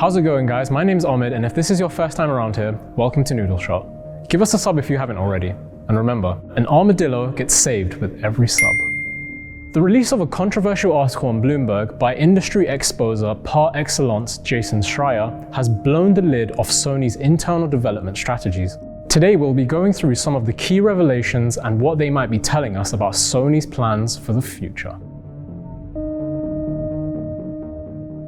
How's it going, guys? My name's Omid, and if this is your first time around here, welcome to Noodle Shot. Give us a sub if you haven't already. And remember, an armadillo gets saved with every sub. The release of a controversial article on Bloomberg by industry exposer par excellence Jason Shrier has blown the lid off Sony's internal development strategies. Today we'll be going through some of the key revelations and what they might be telling us about Sony's plans for the future.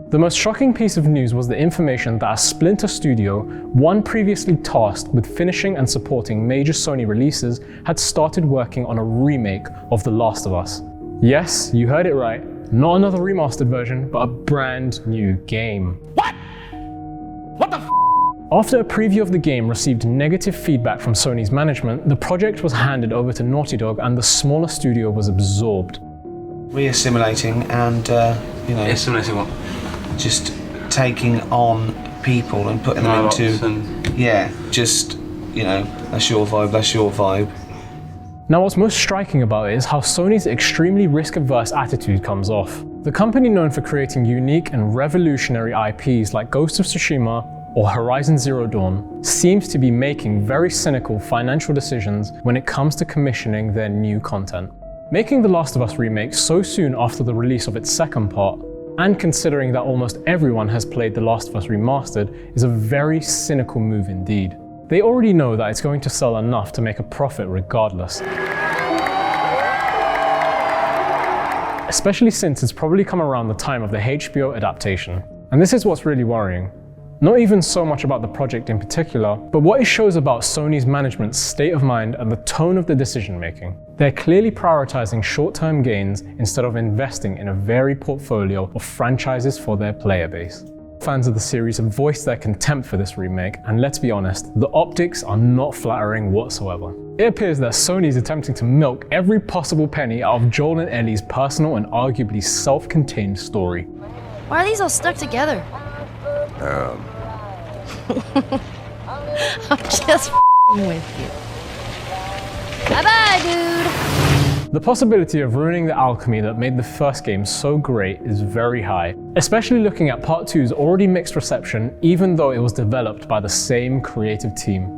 The most shocking piece of news was the information that a splinter studio, one previously tasked with finishing and supporting major Sony releases, had started working on a remake of The Last of Us. Yes, you heard it right, not another remastered version, but a brand new game. What the f***? After a preview of the game received negative feedback from Sony's management, the project was handed over to Naughty Dog and the smaller studio was absorbed. Re-assimilating and, Assimilating what? just taking on people and putting them into, that's your vibe. Now what's most striking about it is how Sony's extremely risk-averse attitude comes off. The company known for creating unique and revolutionary IPs like Ghost of Tsushima or Horizon Zero Dawn seems to be making very cynical financial decisions when it comes to commissioning their new content. Making The Last of Us Remake so soon after the release of its second part, and considering that almost everyone has played The Last of Us Remastered, is a very cynical move indeed. They already know that it's going to sell enough to make a profit regardless. Especially since it's probably come around the time of the HBO adaptation. And this is what's really worrying. Not even so much about the project in particular, but what it shows about Sony's management's state of mind and the tone of the decision making. They're clearly prioritizing short-term gains instead of investing in a varied portfolio of franchises for their player base. Fans of the series have voiced their contempt for this remake, and let's be honest, the optics are not flattering whatsoever. It appears that Sony is attempting to milk every possible penny out of Joel and Ellie's personal and arguably self-contained story. Why are these all stuck together? I'm just with you. Bye-bye, dude! The possibility of ruining the alchemy that made the first game so great is very high, especially looking at Part 2's already mixed reception even though it was developed by the same creative team.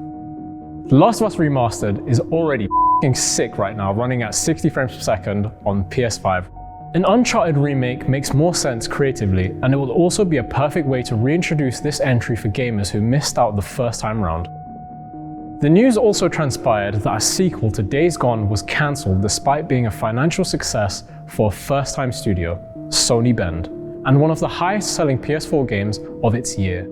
The Last of Us Remastered is already f***ing sick right now, running at 60 frames per second on PS5. An Uncharted remake makes more sense creatively, and it will also be a perfect way to reintroduce this entry for gamers who missed out the first time round. The news also transpired that a sequel to Days Gone was cancelled despite being a financial success for a first-time studio, Sony Bend, and one of the highest-selling PS4 games of its year.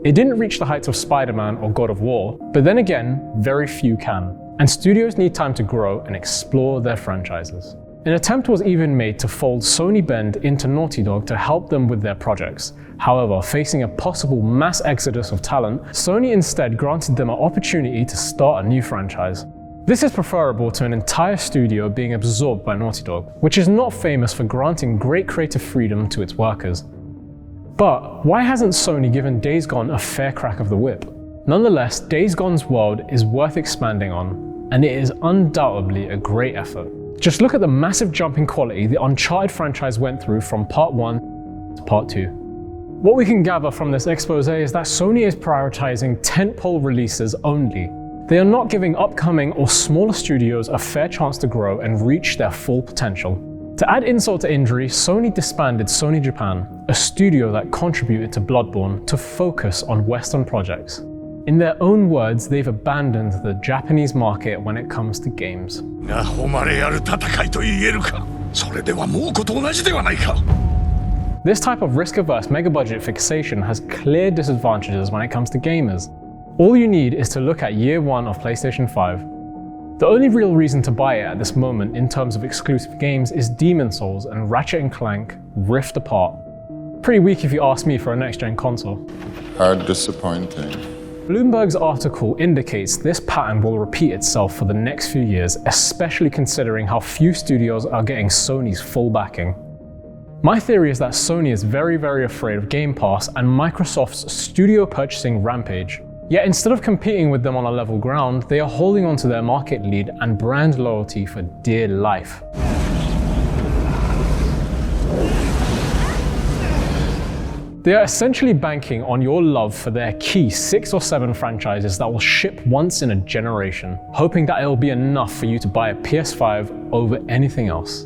It didn't reach the heights of Spider-Man or God of War, but then again, very few can, and studios need time to grow and explore their franchises. An attempt was even made to fold Sony Bend into Naughty Dog to help them with their projects. However, facing a possible mass exodus of talent, Sony instead granted them an opportunity to start a new franchise. This is preferable to an entire studio being absorbed by Naughty Dog, which is not famous for granting great creative freedom to its workers. But why hasn't Sony given Days Gone a fair crack of the whip? Nonetheless, Days Gone's world is worth expanding on, and it is undoubtedly a great effort. Just look at the massive jump in quality the Uncharted franchise went through from Part 1 to Part 2. What we can gather from this expose is that Sony is prioritizing tentpole releases only. They are not giving upcoming or smaller studios a fair chance to grow and reach their full potential. To add insult to injury, Sony disbanded Sony Japan, a studio that contributed to Bloodborne, to focus on Western projects. In their own words, they've abandoned the Japanese market when it comes to games. This type of risk-averse mega-budget fixation has clear disadvantages when it comes to gamers. All you need is to look at year one of PlayStation 5. The only real reason to buy it at this moment in terms of exclusive games is Demon's Souls and Ratchet & Clank Rift Apart. Pretty weak if you ask me for a next-gen console. How disappointing. Bloomberg's article indicates this pattern will repeat itself for the next few years, especially considering how few studios are getting Sony's full backing. My theory is that Sony is very afraid of Game Pass and Microsoft's studio purchasing rampage. Yet instead of competing with them on a level ground, they are holding onto their market lead and brand loyalty for dear life. They are essentially banking on your love for their key 6 or 7 franchises that will ship once in a generation, hoping that it'll be enough for you to buy a PS5 over anything else.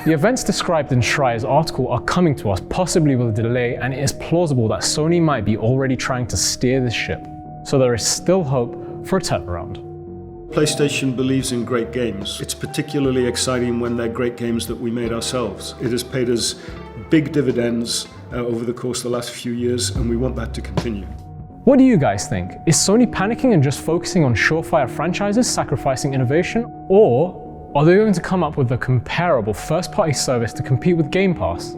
The events described in Shrier's article are coming to us possibly with a delay, and it is plausible that Sony might be already trying to steer this ship. So there is still hope for a turnaround. PlayStation believes in great games. It's particularly exciting when they're great games that we made ourselves. It has paid us big dividends over the course of the last few years, and we want that to continue. What do you guys think? Is Sony panicking and just focusing on surefire franchises, sacrificing innovation? Or are they going to come up with a comparable first-party service to compete with Game Pass?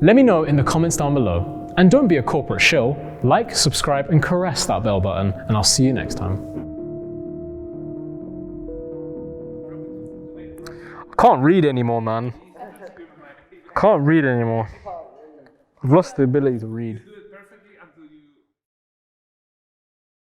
Let me know in the comments down below. And don't be a corporate shill. Like, subscribe, and caress that bell button, and I'll see you next time. I can't read anymore, man. Can't read anymore. I've lost the ability to read.